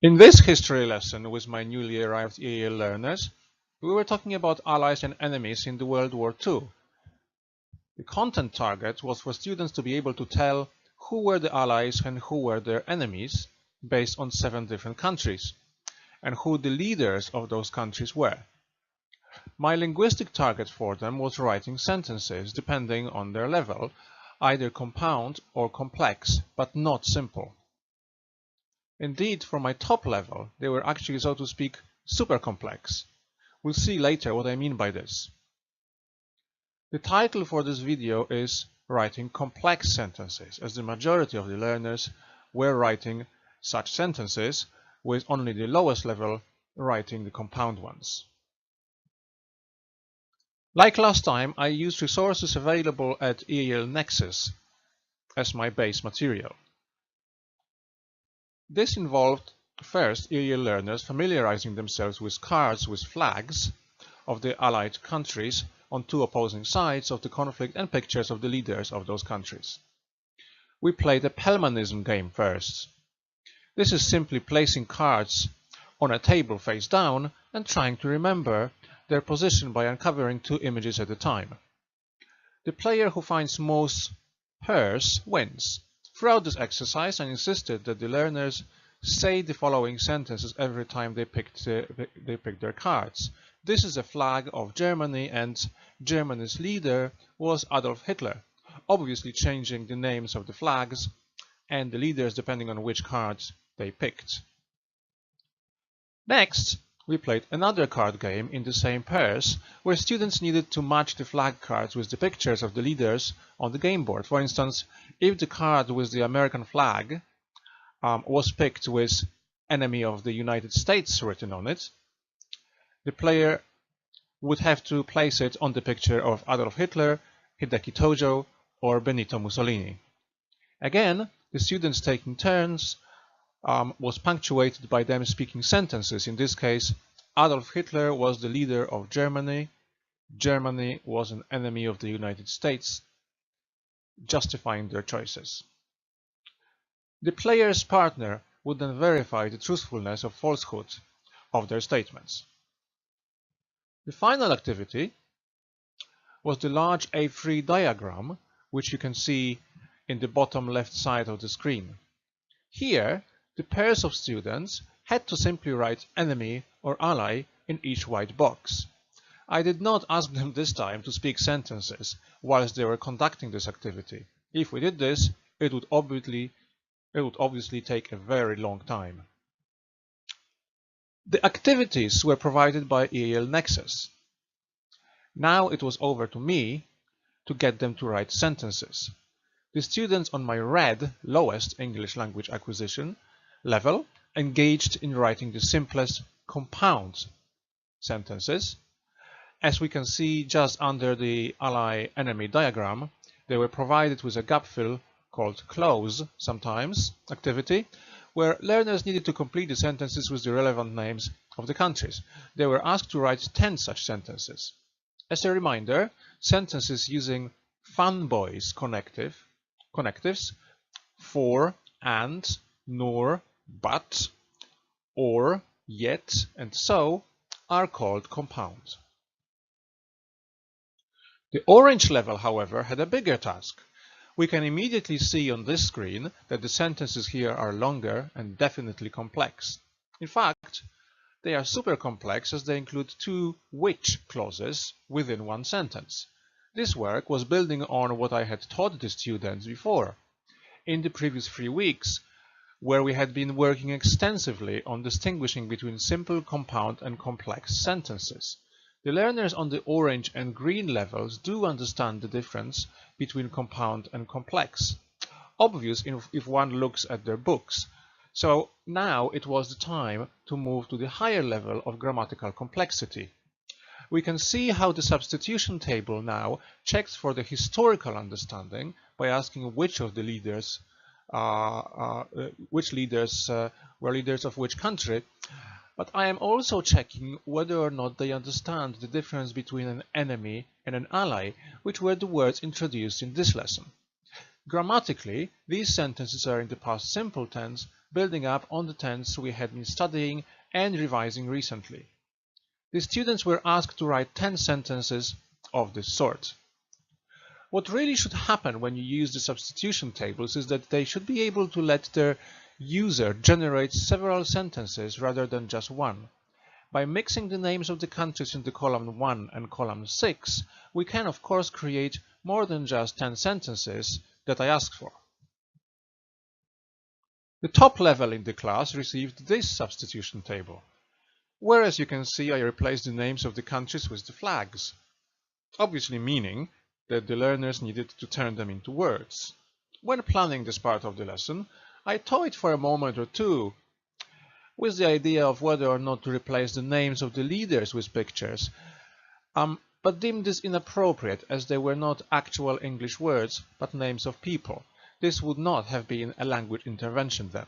In this history lesson with my newly arrived EAL learners, we were talking about allies and enemies in the World War II. The content target was for students to be able to tell who were the allies and who were their enemies based on 7 different countries, and who the leaders of those countries were. My linguistic target for them was writing sentences depending on their level, either compound or complex, but not simple. Indeed, for my top level, they were actually, so to speak, super complex. We'll see later what I mean by this. The title for this video is Writing Complex Sentences, as the majority of the learners were writing such sentences, with only the lowest level writing the compound ones. Like last time, I used resources available at EAL Nexus as my base material. This involved first EAL learners familiarizing themselves with cards with flags of the allied countries on 2 opposing sides of the conflict and pictures of the leaders of those countries. We played a Pelmanism game first. This is simply placing cards on a table face down and trying to remember their position by uncovering 2 images at a time. The player who finds most pairs wins. Throughout this exercise, I insisted that the learners say the following sentences every time they picked their cards. This is a flag of Germany, and Germany's leader was Adolf Hitler, obviously changing the names of the flags and the leaders depending on which cards they picked. Next, we played another card game in the same pairs, where students needed to match the flag cards with the pictures of the leaders on the game board. For instance, if the card with the American flag was picked with "Enemy of the United States" written on it, the player would have to place it on the picture of Adolf Hitler, Hideki Tojo, or Benito Mussolini. Again, the students taking turns was punctuated by them speaking sentences. In this case, Adolf Hitler was the leader of Germany, Germany was an enemy of the United States, justifying their choices. The player's partner would then verify the truthfulness or falsehood of their statements. The final activity was the large A3 diagram, which you can see in the bottom left side of the screen. Here, the pairs of students had to simply write enemy or ally in each white box. I did not ask them this time to speak sentences whilst they were conducting this activity. If we did this, it would obviously take a very long time. The activities were provided by EAL Nexus. Now it was over to me to get them to write sentences. The students on my red, lowest English language acquisition level engaged in writing the simplest compound sentences. As we can see just under the ally-enemy diagram, they were provided with a gap fill called close sometimes activity, where learners needed to complete the sentences with the relevant names of the countries. They were asked to write 10 such sentences. As a reminder, sentences using fanboys connectives for, and, nor, but, or, yet, and so are called compound. The orange level, however, had a bigger task. We can immediately see on this screen that the sentences here are longer and definitely complex. In fact, they are super complex as they include 2 which clauses within one sentence. This work was building on what I had taught the students before, in the previous 3 weeks, where we had been working extensively on distinguishing between simple, compound, and complex sentences. The learners on the orange and green levels do understand the difference between compound and complex, obvious if one looks at their books. So now it was the time to move to the higher level of grammatical complexity. We can see how the substitution table now checks for the historical understanding by asking which of the leaders were leaders of which country, but I am also checking whether or not they understand the difference between an enemy and an ally, which were the words introduced in this lesson. Grammatically, these sentences are in the past simple tense, building up on the tense we had been studying and revising recently. The students were asked to write 10 sentences of this sort. What really should happen when you use the substitution tables is that they should be able to let their user generate several sentences rather than just one. By mixing the names of the countries into column 1 and column 6, we can of course create more than just 10 sentences that I asked for. The top level in the class received this substitution table, where, as you can see, I replaced the names of the countries with the flags, obviously meaning that the learners needed to turn them into words. When planning this part of the lesson, I toyed for a moment or two with the idea of whether or not to replace the names of the leaders with pictures, but deemed this inappropriate as they were not actual English words but names of people. This would not have been a language intervention then.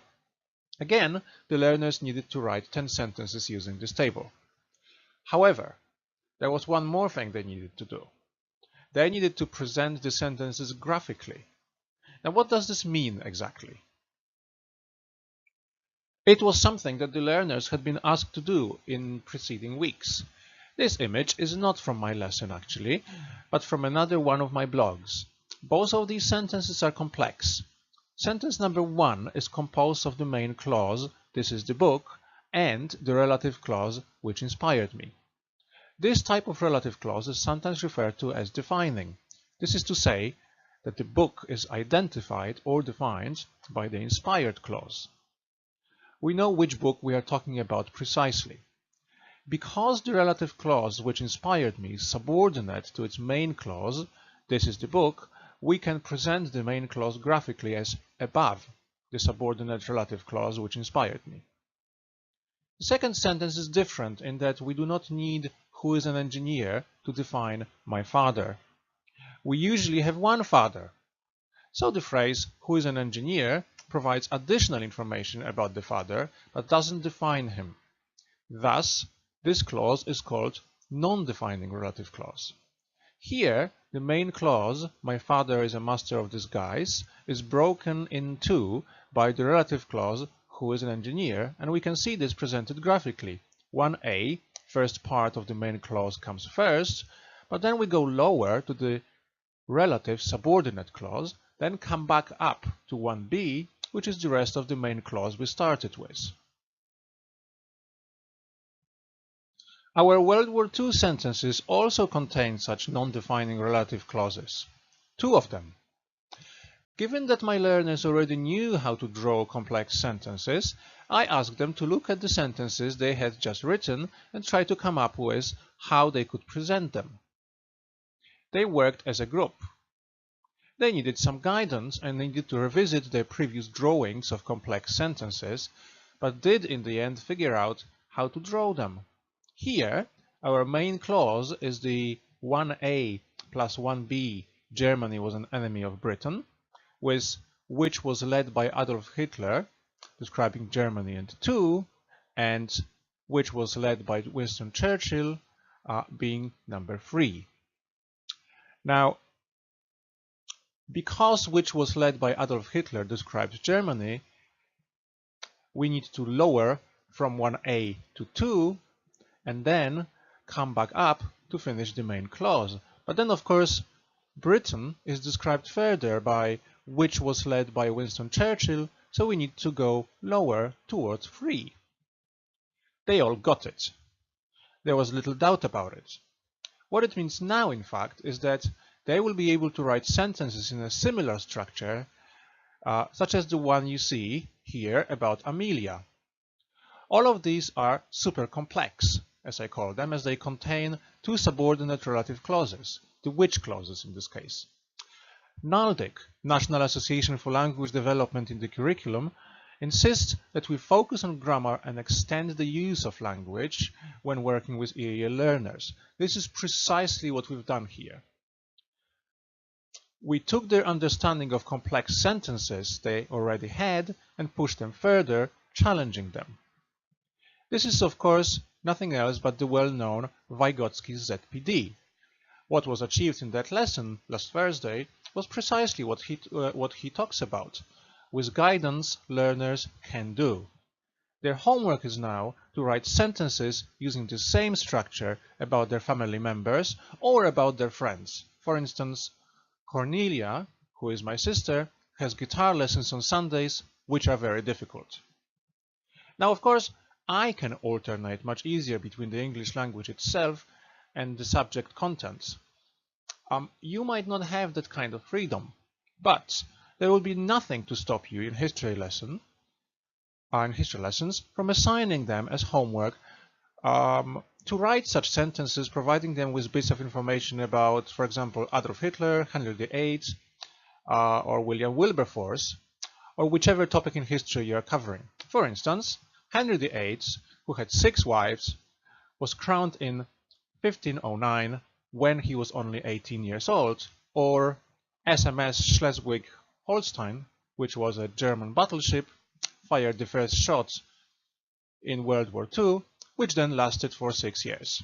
Again, the learners needed to write 10 sentences using this table. However, there was one more thing they needed to do. They needed to present the sentences graphically. Now, what does this mean exactly? It was something that the learners had been asked to do in preceding weeks. This image is not from my lesson actually, but from another one of my blogs. Both of these sentences are complex. Sentence number 1 is composed of the main clause, "This is the book," and the relative clause, "which inspired me." This type of relative clause is sometimes referred to as defining. This is to say that the book is identified or defined by the inspired clause. We know which book we are talking about precisely. Because the relative clause "which inspired me" is subordinate to its main clause, "This is the book," we can present the main clause graphically as above the subordinate relative clause "which inspired me." The second sentence is different in that we do not need "who is an engineer" to define "my father." We usually have one father. So the phrase "who is an engineer" provides additional information about the father but doesn't define him. Thus, this clause is called non-defining relative clause. Here, the main clause, "my father is a master of disguise," is broken in two by the relative clause "who is an engineer," and we can see this presented graphically. 1a, first part of the main clause, comes first, but then we go lower to the relative subordinate clause, then come back up to 1b, which is the rest of the main clause we started with. Our World War II sentences also contain such non-defining relative clauses. 2 of them. Given that my learners already knew how to draw complex sentences, I asked them to look at the sentences they had just written and try to come up with how they could present them. They worked as a group. They needed some guidance and needed to revisit their previous drawings of complex sentences, but did in the end figure out how to draw them. Here, our main clause is the 1a plus 1b, Germany was an enemy of Britain, with "which was led by Adolf Hitler," describing Germany, and 2, and "which was led by Winston Churchill," being number 3. Now, because "which was led by Adolf Hitler" describes Germany, we need to lower from 1a to 2 and then come back up to finish the main clause. But then, of course, Britain is described further by "which was led by Winston Churchill," so we need to go lower towards 3. They all got it. There was little doubt about it. What it means now, in fact, is that they will be able to write sentences in a similar structure, such as the one you see here about Amelia. All of these are super complex, as I call them, as they contain 2 subordinate relative clauses, the which clauses in this case. NALDIC, National Association for Language Development in the Curriculum, insists that we focus on grammar and extend the use of language when working with EAL learners. This is precisely what we've done here. We took their understanding of complex sentences they already had and pushed them further, challenging them. This is, of course, nothing else but the well-known Vygotsky's ZPD. What was achieved in that lesson last Thursday was precisely what he talks about. with guidance learners can do. Their homework is now to write sentences using the same structure about their family members or about their friends. For instance, Cornelia, who is my sister, has guitar lessons on Sundays, which are very difficult. Now, of course, I can alternate much easier between the English language itself and the subject contents. You might not have that kind of freedom, but there will be nothing to stop you in history lessons from assigning them as homework to write such sentences, providing them with bits of information about, for example, Adolf Hitler, Henry VIII, or William Wilberforce, or whichever topic in history you are covering. For instance, Henry VIII, who had 6 wives, was crowned in 1509 when he was only 18 years old, or SMS Schleswig-Holstein, which was a German battleship, fired the first shots in World War II, which then lasted for 6 years.